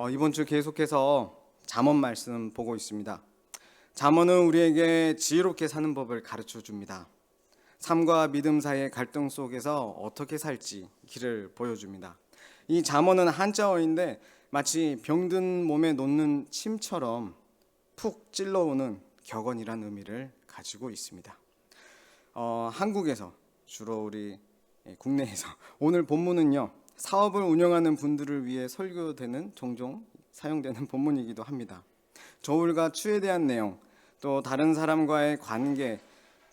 이번 주 계속해서 잠언 말씀 보고 있습니다. 잠언은 우리에게 지혜롭게 사는 법을 가르쳐 줍니다. 삶과 믿음 사이의 갈등 속에서 어떻게 살지 길을 보여줍니다. 이 잠언은 한자어인데 마치 병든 몸에 놓는 침처럼 푹 찔러오는 격언이라는 의미를 가지고 있습니다. 한국에서 주로 우리 국내에서 오늘 본문은요, 사업을 운영하는 분들을 위해 설교되는 종종 사용되는 본문이기도 합니다. 저울과 추에 대한 내용, 또 다른 사람과의 관계,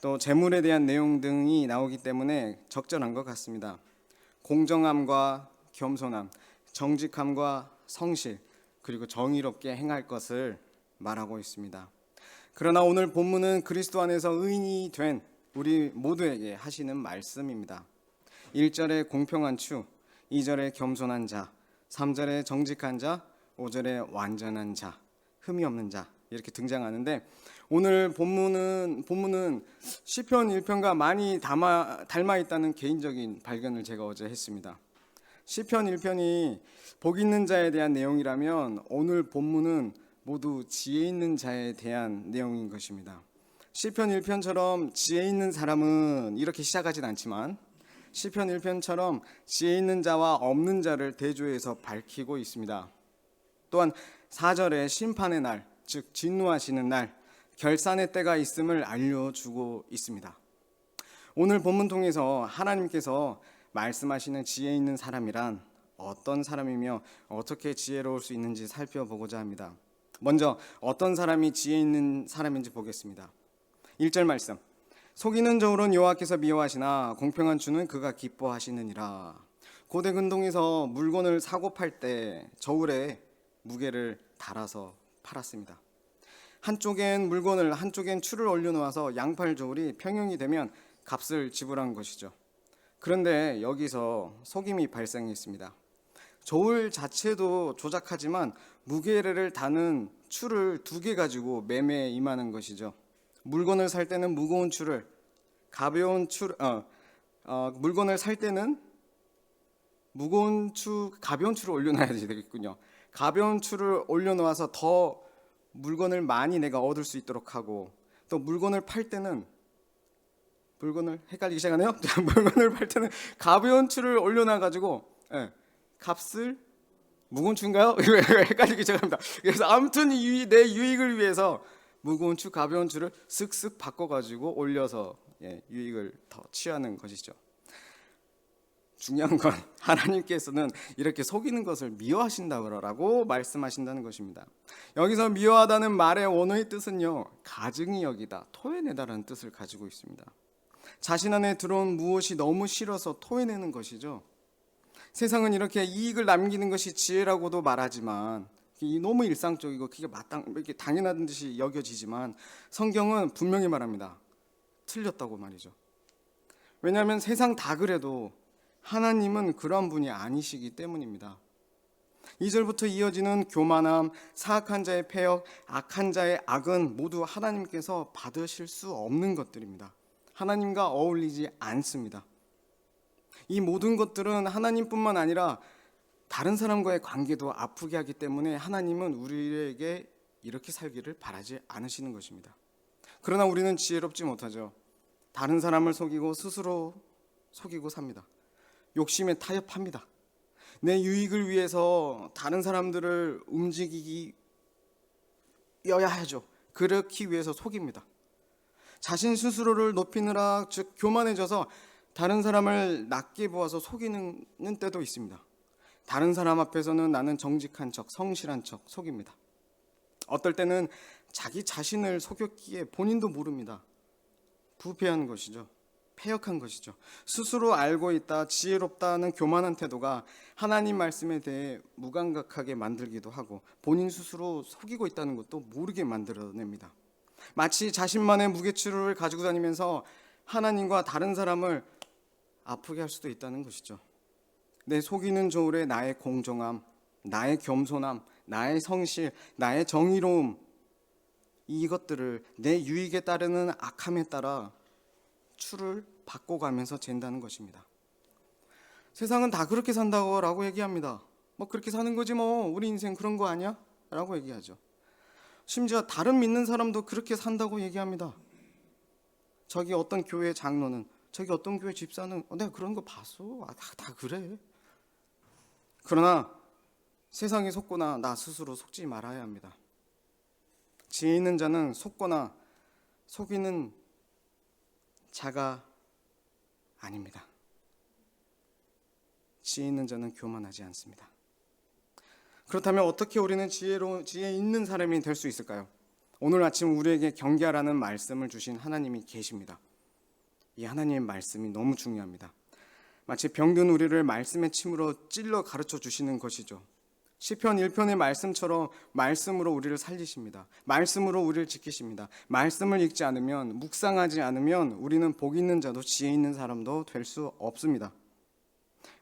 또 재물에 대한 내용 등이 나오기 때문에 적절한 것 같습니다. 공정함과 겸손함, 정직함과 성실, 그리고 정의롭게 행할 것을 말하고 있습니다. 그러나 오늘 본문은 그리스도 안에서 의인이 된 우리 모두에게 하시는 말씀입니다. 1절에 공평한 추, 2절에 겸손한 자, 3절에 정직한 자, 5절에 완전한 자, 흠이 없는 자 이렇게 등장하는데, 오늘 본문은 시편 1편과 많이 닮아 있다는 개인적인 발견을 제가 어제 했습니다. 시편 1편이 복 있는 자에 대한 내용이라면 오늘 본문은 모두 지혜 있는 자에 대한 내용인 것입니다. 시편 1편처럼 지혜 있는 사람은 이렇게 시작하진 않지만 시편 1편처럼 지혜 있는 자와 없는 자를 대조해서 밝히고 있습니다. 또한 4절에 심판의 날, 즉 진노하시는 날, 결산의 때가 있음을 알려주고 있습니다. 오늘 본문 통해서 하나님께서 말씀하시는 지혜 있는 사람이란 어떤 사람이며 어떻게 지혜로울 수 있는지 살펴보고자 합니다. 먼저 어떤 사람이 지혜 있는 사람인지 보겠습니다. 1절 말씀, 속이는 저울은 여호와께서 미워하시나 공평한 주는 그가 기뻐하시느니라. 고대 근동에서 물건을 사고 팔 때 저울에 무게를 달아서 팔았습니다. 한쪽엔 물건을, 한쪽엔 추를 올려놓아서 양팔 저울이 평형이 되면 값을 지불한 것이죠. 그런데 여기서 속임이 발생했습니다. 저울 자체도 조작하지만 무게를 다는 추를 2개 가지고 매매에 임하는 것이죠. 물건을 살 때는 무거운 추를, 물건을 살 때는 무거운 추, 가벼운 추를 올려놔야 되겠군요. 가벼운 추를 올려놓아서 더 물건을 많이 내가 얻을 수 있도록 하고, 또 물건을 팔 때는 헷갈리기 시작하네요. 물건을 팔 때는 가벼운 추를 올려놔가지고 값을 무거운 추인가요? 헷갈리기 시작합니다. 그래서 아무튼 내 유익을 위해서 무거운 추, 가벼운 추를 쓱쓱 바꿔가지고 올려서 유익을 더 취하는 것이죠. 중요한 건 하나님께서는 이렇게 속이는 것을 미워하신다고 말씀하신다는 것입니다. 여기서 미워하다는 말의 원어의 뜻은요, 가증히 여기다, 토해내다라는 뜻을 가지고 있습니다. 자신 안에 들어온 무엇이 너무 싫어서 토해내는 것이죠. 세상은 이렇게 이익을 남기는 것이 지혜라고도 말하지만 너무 일상적이고 그게 이렇게 당연한 듯이 여겨지지만 성경은 분명히 말합니다. 틀렸다고 말이죠. 왜냐하면 세상 다 그래도 하나님은 그런 분이 아니시기 때문입니다. 2절부터 이어지는 교만함, 사악한 자의 패역, 악한 자의 악은 모두 하나님께서 받으실 수 없는 것들입니다. 하나님과 어울리지 않습니다. 이 모든 것들은 하나님뿐만 아니라 다른 사람과의 관계도 아프게 하기 때문에 하나님은 우리에게 이렇게 살기를 바라지 않으시는 것입니다. 그러나 우리는 지혜롭지 못하죠. 다른 사람을 속이고 스스로 속이고 삽니다. 욕심에 타협합니다. 내 유익을 위해서 다른 사람들을 움직이기여야 하죠. 그렇기 위해서 속입니다. 자신 스스로를 높이느라, 즉 교만해져서 다른 사람을 낮게 보아서 속이는 때도 있습니다. 다른 사람 앞에서는 나는 정직한 척, 성실한 척 속입니다. 어떨 때는 자기 자신을 속였기에 본인도 모릅니다. 부패한 것이죠. 패역한 것이죠. 스스로 알고 있다, 지혜롭다는 교만한 태도가 하나님 말씀에 대해 무감각하게 만들기도 하고 본인 스스로 속이고 있다는 것도 모르게 만들어냅니다. 마치 자신만의 무게추를 가지고 다니면서 하나님과 다른 사람을 아프게 할 수도 있다는 것이죠. 내 속이는 저울에 나의 공정함, 나의 겸손함, 나의 성실, 나의 정의로움, 이것들을 내 유익에 따르는 악함에 따라 추를 바꿔가면서 잰다는 것입니다. 세상은 다 그렇게 산다고 얘기합니다. 뭐 그렇게 사는 거지 뭐. 우리 인생 그런 거 아니야? 라고 얘기하죠. 심지어 다른 믿는 사람도 그렇게 산다고 얘기합니다. 저기 어떤 교회 장로는, 저기 어떤 교회 집사는 내가 그런 거 봤어. 다 그래. 그러나 세상에 속거나 나 스스로 속지 말아야 합니다. 지혜 있는 자는 속거나 속이는 자가 아닙니다. 지혜 있는 자는 교만하지 않습니다. 그렇다면 어떻게 우리는 지혜 있는 사람이 될 수 있을까요? 오늘 아침 우리에게 경계하라는 말씀을 주신 하나님이 계십니다. 이 하나님의 말씀이 너무 중요합니다. 마치 병든 우리를 말씀의 침으로 찔러 가르쳐 주시는 것이죠. 시편 1편의 말씀처럼 말씀으로 우리를 살리십니다. 말씀으로 우리를 지키십니다. 말씀을 읽지 않으면, 묵상하지 않으면 우리는 복 있는 자도 지혜 있는 사람도 될 수 없습니다.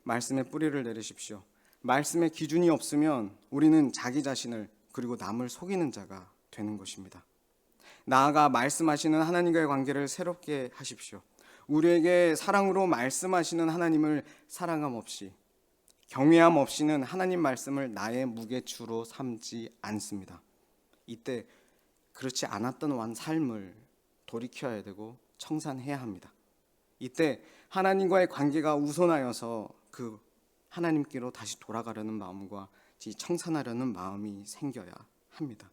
말씀의 뿌리를 내리십시오. 말씀의 기준이 없으면 우리는 자기 자신을 그리고 남을 속이는 자가 되는 것입니다. 나아가 말씀하시는 하나님과의 관계를 새롭게 하십시오. 우리에게 사랑으로 말씀하시는 하나님을 사랑함 없이, 경외함 없이는 하나님 말씀을 나의 무게추로 삼지 않습니다. 이때 그렇지 않았던 삶을 돌이켜야 되고 청산해야 합니다. 이때 하나님과의 관계가 우선하여서 그 하나님께로 다시 돌아가려는 마음과 청산하려는 마음이 생겨야 합니다.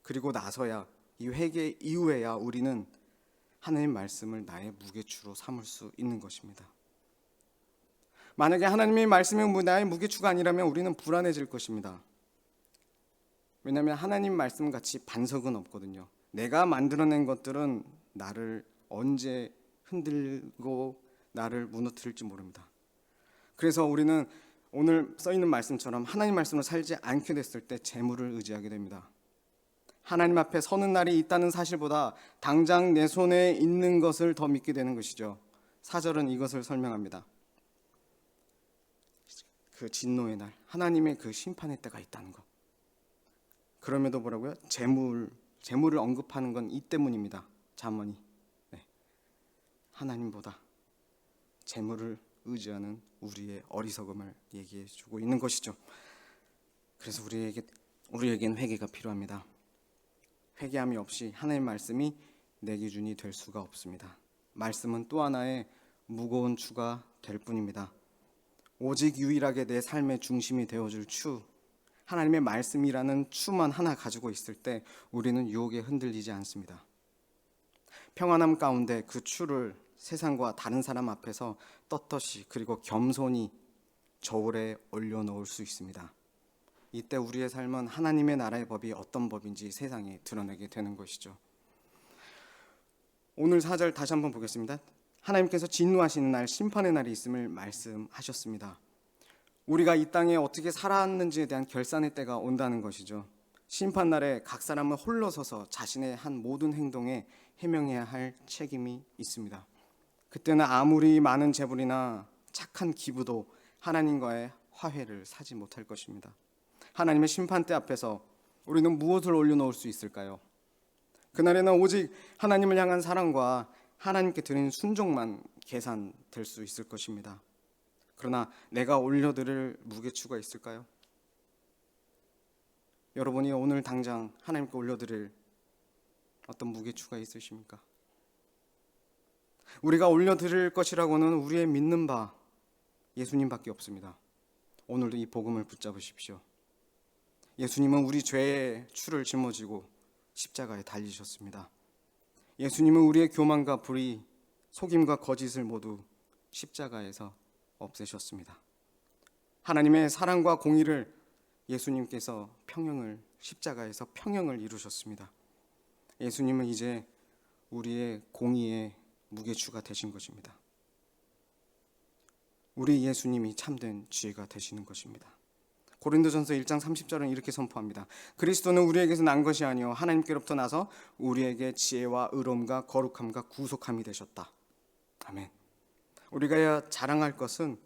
그리고 나서야, 이 회개 이후에야 우리는 하나님 말씀을 나의 무게추로 삼을 수 있는 것입니다. 만약에 하나님의 말씀이 나의 무게추가 아니라면 우리는 불안해질 것입니다. 왜냐하면 하나님 말씀같이 반석은 없거든요. 내가 만들어낸 것들은 나를 언제 흔들고 나를 무너뜨릴지 모릅니다. 그래서 우리는 오늘 써있는 말씀처럼 하나님 말씀으로 살지 않게 됐을 때 재물을 의지하게 됩니다. 하나님 앞에 서는 날이 있다는 사실보다 당장 내 손에 있는 것을 더 믿게 되는 것이죠. 4절은 이것을 설명합니다. 그 진노의 날, 하나님의 그 심판의 때가 있다는 것. 그럼에도 뭐라고요? 재물을 언급하는 건 이 때문입니다. 잠언이. 하나님보다 재물을 의지하는 우리의 어리석음을 얘기해 주고 있는 것이죠. 그래서 우리에겐 회개가 필요합니다. 회개함이 없이 하나님의 말씀이 내 기준이 될 수가 없습니다. 말씀은 또 하나의 무거운 추가 될 뿐입니다. 오직 유일하게 내 삶의 중심이 되어줄 추, 하나님의 말씀이라는 추만 하나 가지고 있을 때 우리는 유혹에 흔들리지 않습니다. 평안함 가운데 그 추를 세상과 다른 사람 앞에서 떳떳이 그리고 겸손히 저울에 올려놓을 수 있습니다. 이때 우리의 삶은 하나님의 나라의 법이 어떤 법인지 세상에 드러내게 되는 것이죠. 오늘 4절 다시 한번 보겠습니다. 하나님께서 진노하시는 날, 심판의 날이 있음을 말씀하셨습니다. 우리가 이 땅에 어떻게 살았는지에 대한 결산의 때가 온다는 것이죠. 심판날에 각 사람은 홀로 서서 자신의 한 모든 행동에 해명해야 할 책임이 있습니다. 그때는 아무리 많은 재물이나 착한 기부도 하나님과의 화해를 사지 못할 것입니다. 하나님의 심판대 앞에서 우리는 무엇을 올려놓을 수 있을까요? 그날에는 오직 하나님을 향한 사랑과 하나님께 드리는 순종만 계산될 수 있을 것입니다. 그러나 내가 올려드릴 무게추가 있을까요? 여러분이 오늘 당장 하나님께 올려드릴 어떤 무게추가 있으십니까? 우리가 올려드릴 것이라고는 우리의 믿는 바 예수님밖에 없습니다. 오늘도 이 복음을 붙잡으십시오. 예수님은 우리 죄의 추를 짊어지고 십자가에 달리셨습니다. 예수님은 우리의 교만과 불의, 속임과 거짓을 모두 십자가에서 없애셨습니다. 하나님의 사랑과 공의를 예수님께서 십자가에서 평형을 이루셨습니다. 예수님은 이제 우리의 공의의 무게추가 되신 것입니다. 우리 예수님이 참된 지혜가 되시는 것입니다. 고린도전서 1장 30절은 이렇게 선포합니다. 그리스도는 우리에게서 난 것이 아니요 하나님께로부터 나서 우리에게 지혜와 의로움과 거룩함과 구속함이 되셨다. 아멘. 우리가 자랑할 것은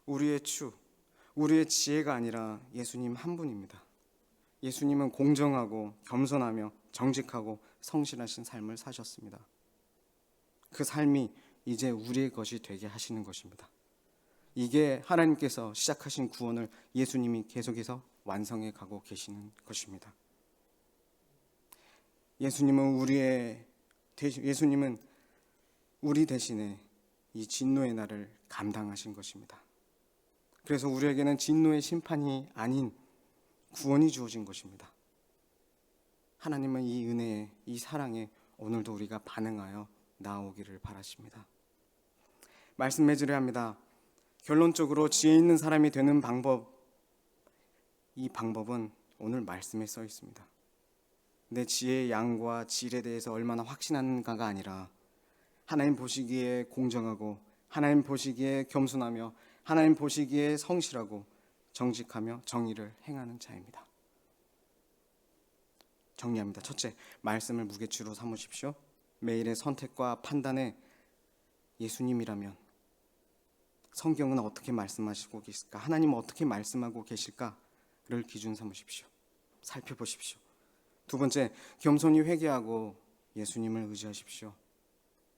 우리의 추, 우리의 지혜가 아니라 예수님 한 분입니다. 예수님은 공정하고 겸손하며 정직하고 성실하신 삶을 사셨습니다. 그 삶이 이제 우리의 것이 되게 하시는 것입니다. 이게 하나님께서 시작하신 구원을 예수님이 계속해서 완성해 가고 계시는 것입니다. 예수님은 우리 대신에 이 진노의 날을 감당하신 것입니다. 그래서 우리에게는 진노의 심판이 아닌 구원이 주어진 것입니다. 하나님은 이 은혜에, 이 사랑에 오늘도 우리가 반응하여 나아오기를 바라십니다. 말씀 맺으려 합니다. 결론적으로 지혜 있는 사람이 되는 방법, 이 방법은 오늘 말씀에 써 있습니다. 내 지혜의 양과 질에 대해서 얼마나 확신하는가가 아니라 하나님 보시기에 공정하고 하나님 보시기에 겸손하며 하나님 보시기에 성실하고 정직하며 정의를 행하는 자입니다. 정리합니다. 첫째, 말씀을 무게추로 삼으십시오. 매일의 선택과 판단에 예수님이라면 성경은 어떻게 말씀하시고 계실까? 하나님은 어떻게 말씀하고 계실까를 기준 삼으십시오. 살펴보십시오. 두 번째, 겸손히 회개하고 예수님을 의지하십시오.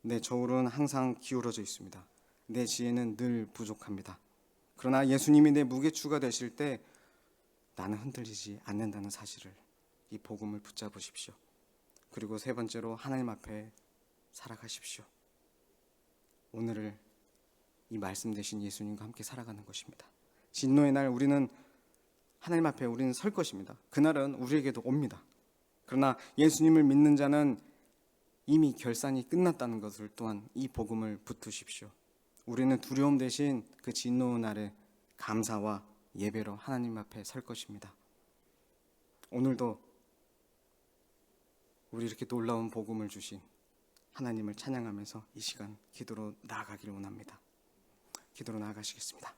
내 저울은 항상 기울어져 있습니다. 내 지혜는 늘 부족합니다. 그러나 예수님이 내 무게추가 되실 때 나는 흔들리지 않는다는 사실을, 이 복음을 붙잡으십시오. 그리고 세 번째로 하나님 앞에 살아가십시오. 오늘을 이 말씀 되신 예수님과 함께 살아가는 것입니다. 진노의 날 우리는 하나님 앞에 우리는 설 것입니다. 그날은 우리에게도 옵니다. 그러나 예수님을 믿는 자는 이미 결산이 끝났다는 것을 또한 이 복음을 붙드십시오. 우리는 두려움 대신 그 진노의 날에 감사와 예배로 하나님 앞에 설 것입니다. 오늘도 우리 이렇게 놀라운 복음을 주신 하나님을 찬양하면서 이 시간 기도로 나아가기를 원합니다. 기도로 나아가시겠습니다.